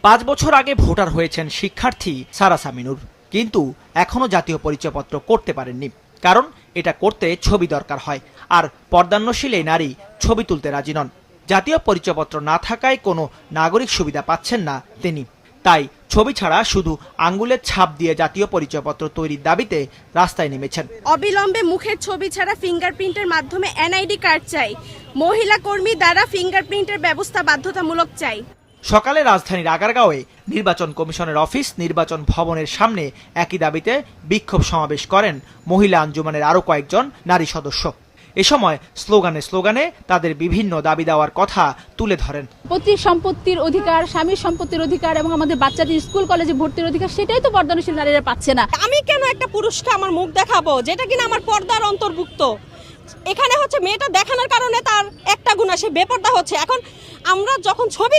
5 বছর আগে ভোটার হয়েছেন শিক্ষার্থী সারা সামিনুর, কিন্তু এখনো জাতীয় পরিচয়পত্র করতে পারেননি। কারণ এটা করতে ছবি দরকার হয়, আর পর্দান্নশীল এই নারী ছবি তুলতে রাজি নন। জাতীয় পরিচয়পত্র না থাকায় কোনো নাগরিক সুবিধা পাচ্ছেন না তিনি। তাই ছবি ছাড়া শুধু আঙ্গুলের ছাপ দিয়ে জাতীয় পরিচয়পত্র তৈরির দাবিতে রাস্তায় নেমেছেন। অবিলম্বে মুখের ছবি ছাড়া ফিঙ্গারপ্রিন্টের মাধ্যমে এনআইডি কার্ড চাই। মহিলা কর্মী দ্বারা ফিঙ্গারপ্রিন্টের ব্যবস্থা বাধ্যতামূলক চাই। সকালে রাজধানীর আগারগাঁওয়ে নির্বাচন কমিশনের অফিস, নির্বাচন ভবনের সামনে একই দাবিতে বিক্ষোভ সমাবেশ করেন মহিলা আঞ্জুমানের আরও কয়েকজন নারী সদস্য। এ সময় স্লোগানে তাদের বিভিন্ন দাবি দেওয়ার কথা তুলে ধরেন। পৈতৃক সম্পত্তির অধিকার, স্বামীর সম্পত্তির অধিকার এবং আমাদের বাচ্চাদের স্কুল কলেজে ভর্তির অধিকার, সেটাই তো পর্দানশীল নারীরা পাচ্ছে না। আমি কেন একটা পুরুষকে আমার মুখ দেখাবো যেটা কিনা আমার পর্দার অন্তর্ভুক্ত? এখানে হচ্ছে মেয়েটা দেখানোর কারণে তার একটা গুণ, সে বেপর্দা হচ্ছে। এখন আমরা যখন ছবি